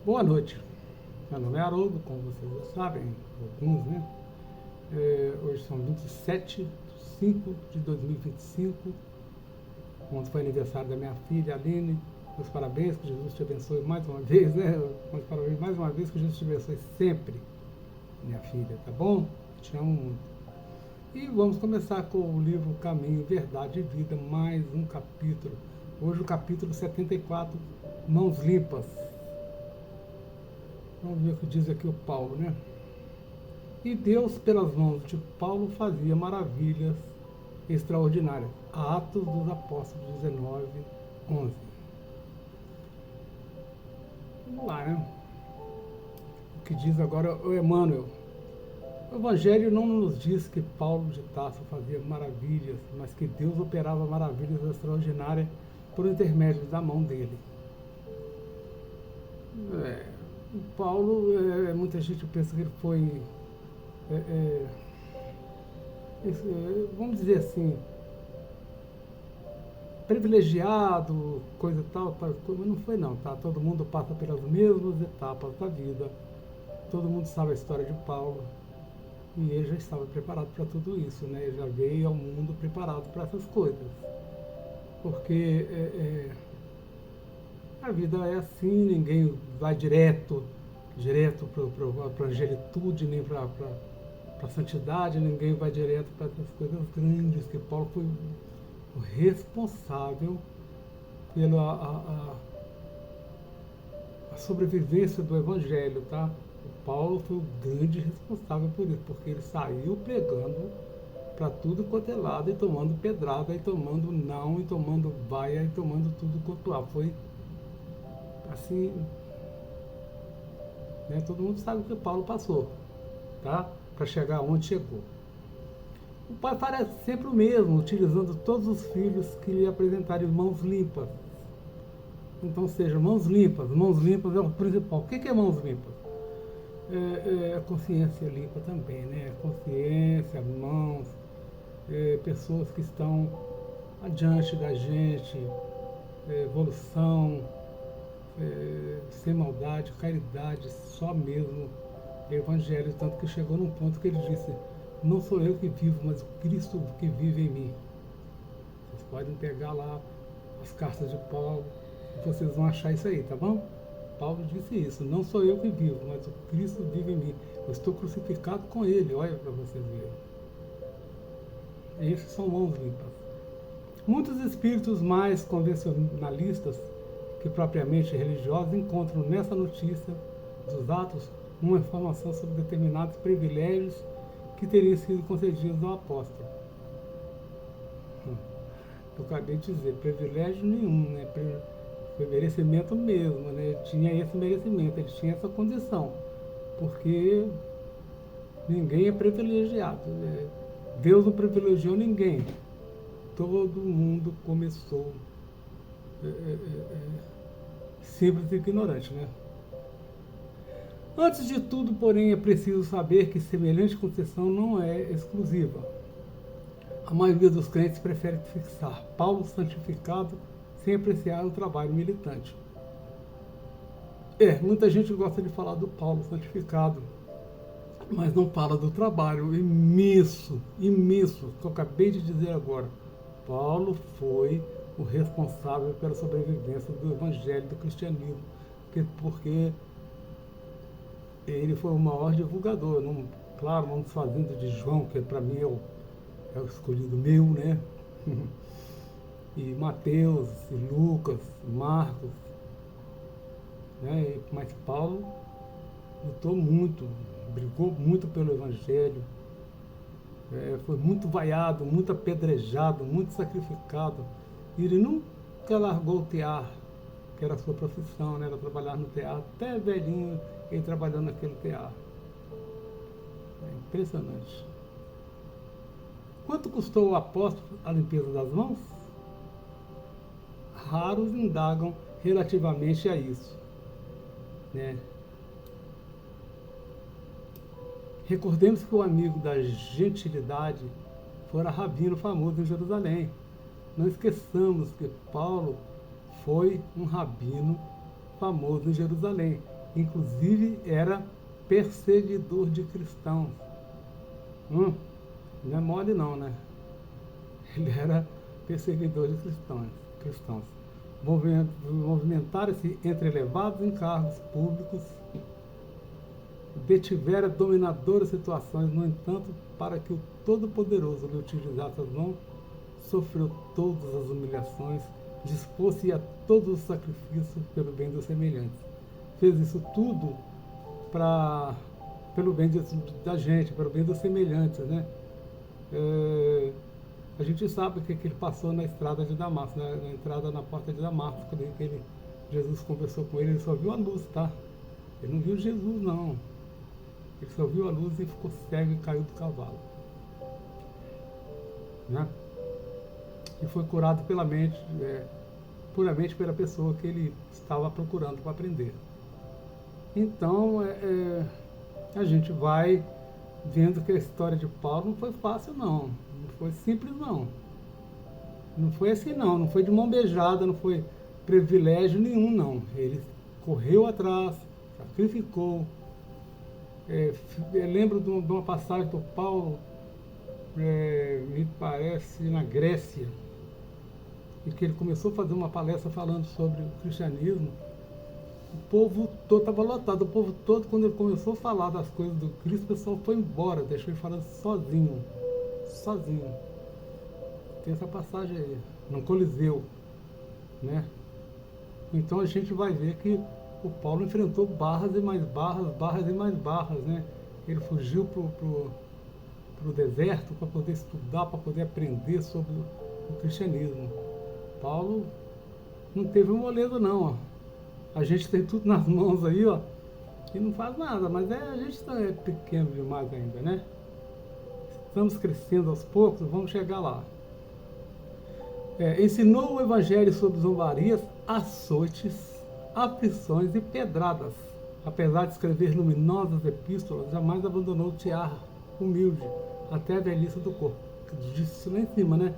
Boa noite, meu nome é Haroldo, como vocês já sabem, alguns, né? Hoje são 27 de 5 de 2025, ontem foi aniversário da minha filha, Aline. Meus parabéns, que Jesus te abençoe mais uma vez, né? Meus parabéns mais uma vez, que Jesus te abençoe sempre, minha filha, tá bom? Te amo muito. E vamos começar com o livro Caminho, Verdade e Vida, mais um capítulo. Hoje o capítulo 74, Mãos Limpas. Vamos ver o que diz aqui o Paulo, né? E Deus, pelas mãos de Paulo, fazia maravilhas extraordinárias. Atos dos Apóstolos 19, 11. Vamos lá, né? O que diz agora o Emmanuel. O Evangelho não nos diz que Paulo de Tarso fazia maravilhas, mas que Deus operava maravilhas extraordinárias por intermédio da mão dele. O Paulo, muita gente pensa que ele foi, vamos dizer assim, privilegiado, coisa e tal, mas não foi não, tá? Todo mundo passa pelas mesmas etapas da vida, todo mundo sabe a história de Paulo, e ele já estava preparado para tudo isso, né? Ele já veio ao mundo preparado para essas coisas, porque a vida é assim, ninguém vai direto para a angelitude, nem para a santidade, ninguém vai direto para essas coisas grandes, que Paulo foi o responsável pela a sobrevivência do Evangelho, tá? O Paulo foi o grande responsável por isso, porque ele saiu pregando para tudo quanto é lado, e tomando pedrada, e tomando não, e tomando vaia, e tomando tudo quanto há. Foi assim, né? Todo mundo sabe o que o Paulo passou, tá? Para chegar onde chegou. O pai parece sempre o mesmo, utilizando todos os filhos que lhe apresentarem mãos limpas. Então, seja, mãos limpas é o principal. O que é mãos limpas? A consciência limpa também, né? Consciência, mãos, pessoas que estão adiante da gente, evolução, sem maldade, caridade, só mesmo Evangelho, tanto que chegou num ponto que ele disse: não sou eu que vivo, mas o Cristo que vive em mim. Vocês podem pegar lá as cartas de Paulo, e vocês vão achar isso aí, tá bom? Paulo disse isso: não sou eu que vivo, mas o Cristo vive em mim. Eu estou crucificado com ele, olha para vocês verem. Esses são mãos limpas. Muitos espíritos mais convencionalistas que propriamente religiosos encontram nessa notícia dos Atos uma informação sobre determinados privilégios que teriam sido concedidos ao apóstolo. Eu acabei de dizer, privilégio nenhum, né? Foi merecimento mesmo, né? Ele tinha esse merecimento, ele tinha essa condição, porque ninguém é privilegiado, né? Deus não privilegiou ninguém. Todo mundo começou simples e ignorante, né? Antes de tudo, porém, é preciso saber que semelhante concessão não é exclusiva. A maioria dos crentes prefere fixar Paulo santificado sem apreciar o trabalho militante. Muita gente gosta de falar do Paulo santificado, mas não fala do trabalho imenso, imenso, que eu acabei de dizer agora. Paulo foi o responsável pela sobrevivência do Evangelho, do cristianismo, porque ele foi o maior divulgador. Não, claro, não desfazendo de João, que para mim é o escolhido meu, né? E Mateus, e Lucas, Marcos, né? Mas Paulo lutou muito, brigou muito pelo Evangelho, foi muito vaiado, muito apedrejado, muito sacrificado. E ele nunca largou o tear, que era a sua profissão, né? Era trabalhar no tear, até velhinho ele trabalhando naquele tear. É impressionante. Quanto custou ao apóstolo a limpeza das mãos? Raros indagam relativamente a isso, né? Recordemos que o amigo da gentilidade fora rabino famoso em Jerusalém. Não esqueçamos que Paulo foi um rabino famoso em Jerusalém. inclusive era perseguidor de cristãos. Não é mole não, né? Ele era perseguidor de cristãos. Movimentara-se entre elevados encargos públicos, detivera dominadoras situações, no entanto, para que o Todo-Poderoso lhe utilizasse as mãos, sofreu todas as humilhações, dispôs-se a todos os sacrifícios pelo bem dos semelhantes. Fez isso tudo pelo bem da gente, pelo bem dos semelhantes, né? A gente sabe o que ele passou na estrada de Damasco, na entrada na porta de Damasco, quando Jesus conversou com ele só viu a luz, tá? Ele não viu Jesus, não. Ele só viu a luz e ficou cego e caiu do cavalo. Né? E foi curado puramente pela pessoa que ele estava procurando para aprender. Então, a gente vai vendo que a história de Paulo não foi fácil, não. Não foi simples, não. Não foi assim, não. Não foi de mão beijada, não foi privilégio nenhum, não. Ele correu atrás, sacrificou. Eu lembro de uma passagem do Paulo, me parece, na Grécia, em que ele começou a fazer uma palestra falando sobre o cristianismo. O povo todo estava lotado, o povo todo, quando ele começou a falar das coisas do Cristo, o pessoal foi embora, deixou ele falando sozinho. Tem essa passagem aí, no Coliseu, né? Então a gente vai ver que o Paulo enfrentou barras e mais barras, né? Ele fugiu pro deserto para poder estudar, para poder aprender sobre o cristianismo. Paulo não teve moleza, não, ó. A gente tem tudo nas mãos aí, ó, e não faz nada, mas a gente é pequeno demais ainda, né? Estamos crescendo aos poucos, vamos chegar lá. Ensinou o Evangelho sobre zombarias, açoites, aflições e pedradas. Apesar de escrever luminosas epístolas, jamais abandonou o tiar humilde, até a velhice do corpo. Disse lá em cima, né?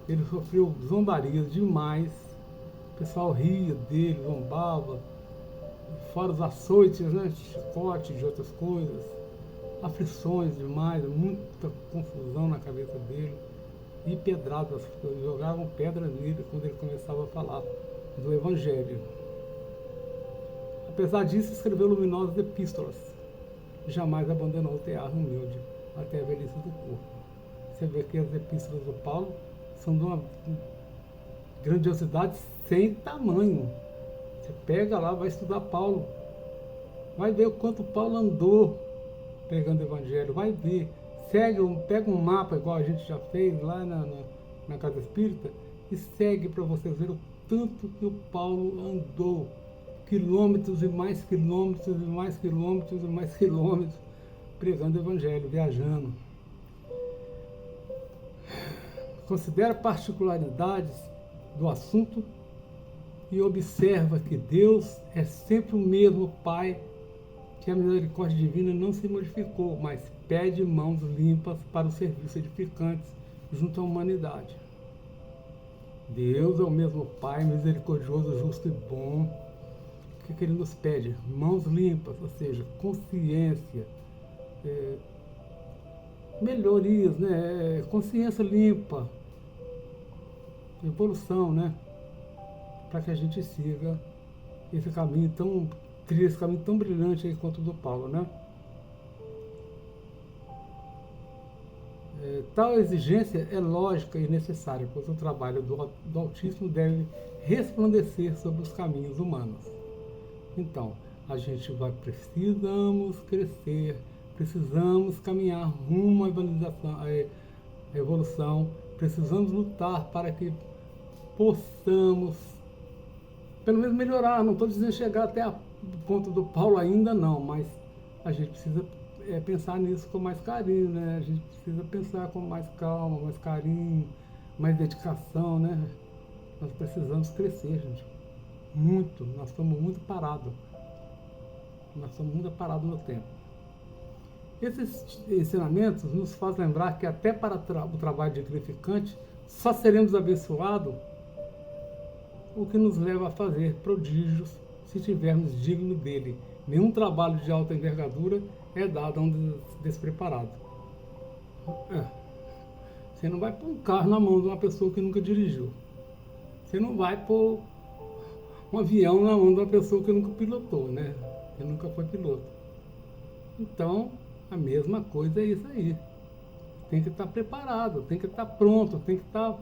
Ele sofreu zombarias demais. O pessoal ria dele, zombava, fora os açoites, né, chicotes de outras coisas, aflições demais, muita confusão na cabeça dele, e pedradas, jogavam pedras nele quando ele começava a falar do Evangelho. Apesar disso, escreveu luminosas epístolas, jamais abandonou o tear humilde, até a velhice do corpo. Você vê que as epístolas do Paulo são de uma grandiosidade sem tamanho. Você pega lá, vai estudar Paulo, vai ver o quanto Paulo andou pregando o Evangelho, vai ver, pega um mapa igual a gente já fez lá na Casa Espírita e segue para você ver o tanto que o Paulo andou, quilômetros e mais quilômetros e mais quilômetros e mais quilômetros, pregando o Evangelho, viajando. Considera particularidades do assunto e observa que Deus é sempre o mesmo Pai, que a misericórdia divina não se modificou, mas pede mãos limpas para o serviço edificante junto à humanidade. Deus é o mesmo Pai, misericordioso, justo e bom. O que Ele nos pede? Mãos limpas, ou seja, consciência, melhorias, né? Consciência limpa, evolução, né? Para que a gente siga esse caminho tão brilhante aí quanto o do Paulo, né? Tal exigência é lógica e necessária, pois o trabalho do Altíssimo deve resplandecer sobre os caminhos humanos. Então, precisamos crescer, precisamos caminhar rumo à evolução, precisamos lutar para que possamos, pelo menos melhorar. Não estou dizendo chegar até o ponto do Paulo ainda não, mas a gente precisa pensar nisso com mais carinho, né? A gente precisa pensar com mais calma, mais carinho, mais dedicação, né? Nós precisamos crescer, gente. Muito. Nós estamos muito parados. Nós estamos muito parados no tempo. Esses ensinamentos nos fazem lembrar que até para o trabalho de edificante só seremos abençoados o que nos leva a fazer prodígios, se tivermos digno dele. Nenhum trabalho de alta envergadura é dado a um despreparado. Você não vai pôr um carro na mão de uma pessoa que nunca dirigiu. Você não vai pôr um avião na mão de uma pessoa que nunca pilotou, né? Que nunca foi piloto. Então, a mesma coisa é isso aí. Tem que estar preparado, tem que estar pronto, tem que estar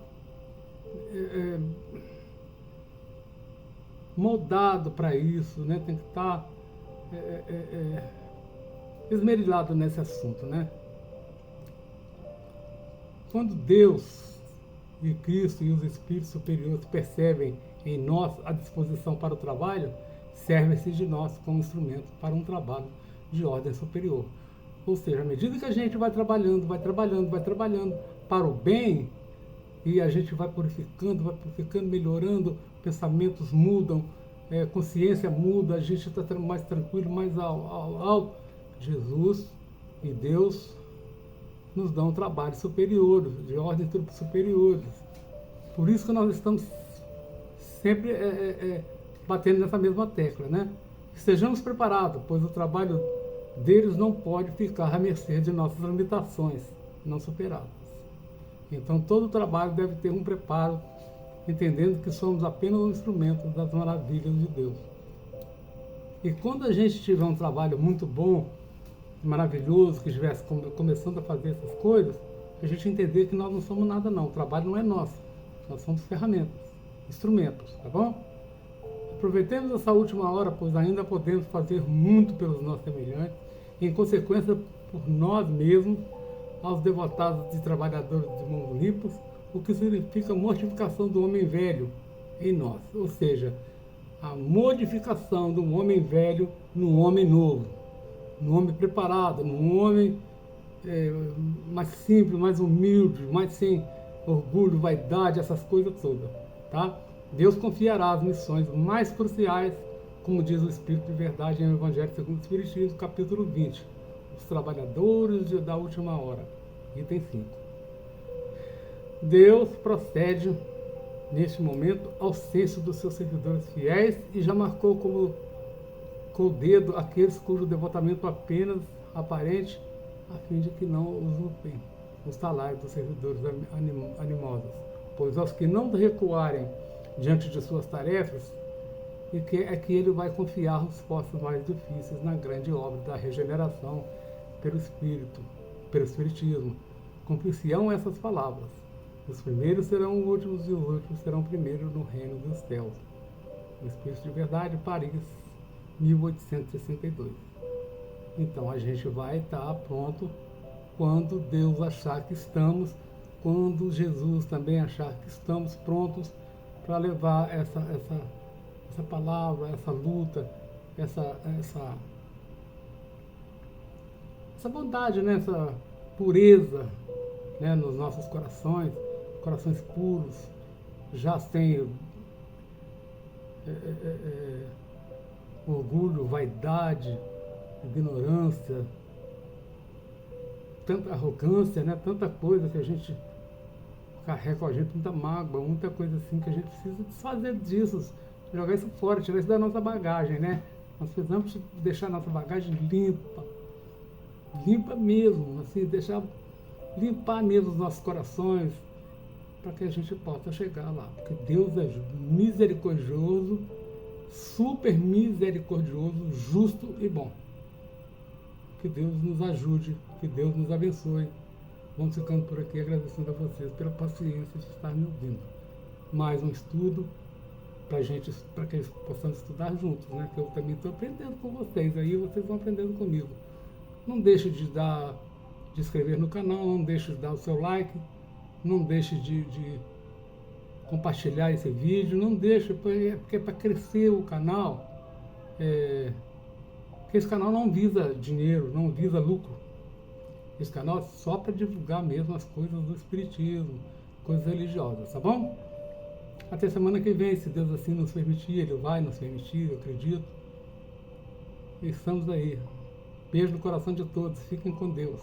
moldado para isso, né? Tem que estar esmerilhado nesse assunto, né? Quando Deus e Cristo e os Espíritos superiores percebem em nós a disposição para o trabalho, servem-se de nós como instrumento para um trabalho de ordem superior. Ou seja, à medida que a gente vai trabalhando para o bem, e a gente vai purificando, melhorando, pensamentos mudam, consciência muda, a gente está mais tranquilo, mais alto. Jesus e Deus nos dão trabalhos superiores, de ordem superiores. Por isso que nós estamos sempre batendo nessa mesma tecla, né? Estejamos preparados, pois o trabalho deles não pode ficar à mercê de nossas limitações não superadas. Então todo trabalho deve ter um preparo, entendendo que somos apenas um instrumento das maravilhas de Deus. E quando a gente tiver um trabalho muito bom, maravilhoso, que estivesse começando a fazer essas coisas, a gente entender que nós não somos nada não, o trabalho não é nosso, nós somos ferramentas, instrumentos, tá bom? Aproveitemos essa última hora, pois ainda podemos fazer muito pelos nossos semelhantes, em consequência por nós mesmos, aos devotados de trabalhadores de mãos limpas, o que significa a mortificação do homem velho em nós, ou seja, a modificação do homem velho no homem novo, no homem preparado, no homem mais simples, mais humilde, mais sem orgulho, vaidade, essas coisas todas, tá? Deus confiará as missões mais cruciais, como diz o Espírito de Verdade em Evangelho segundo o Espiritismo, capítulo 20, os trabalhadores da última hora, item 5. Deus procede, neste momento, ao censo dos seus servidores fiéis e já marcou com o dedo aqueles cujo devotamento apenas aparente, a fim de que não usurpem os salários dos servidores animosos. Pois aos que não recuarem diante de suas tarefas, que ele vai confiar os postos mais difíceis na grande obra da regeneração pelo Espírito, pelo Espiritismo. Cumprir-se-ão essas palavras: os primeiros serão últimos e os últimos serão primeiros no reino dos céus. O Espírito de Verdade, Paris, 1862. Então a gente vai estar pronto quando Deus achar que estamos, quando Jesus também achar que estamos prontos para levar essa palavra, essa luta, essa bondade, né? Essa pureza, né? Nos nossos corações puros, já sem orgulho, vaidade, ignorância, tanta arrogância, né? Tanta coisa que a gente carrega com a gente, muita mágoa, muita coisa assim, que a gente precisa desfazer disso, jogar isso fora, tirar isso da nossa bagagem, né? Nós precisamos deixar a nossa bagagem limpa mesmo, assim, limpar mesmo os nossos corações, para que a gente possa chegar lá, porque Deus é misericordioso, super misericordioso, justo e bom. Que Deus nos ajude, que Deus nos abençoe. Vamos ficando por aqui agradecendo a vocês pela paciência de estar me ouvindo. Mais um estudo para que possamos estudar juntos, né? Que eu também estou aprendendo com vocês, aí vocês vão aprendendo comigo. Não deixe de inscrever no canal, não deixe de dar o seu like, não deixe de compartilhar esse vídeo, não deixe, porque é para crescer o canal. Porque esse canal não visa dinheiro, não visa lucro. Esse canal é só para divulgar mesmo as coisas do Espiritismo, coisas religiosas, tá bom? Até semana que vem, se Deus assim nos permitir, Ele vai nos permitir, eu acredito. E estamos aí. Beijo no coração de todos, fiquem com Deus.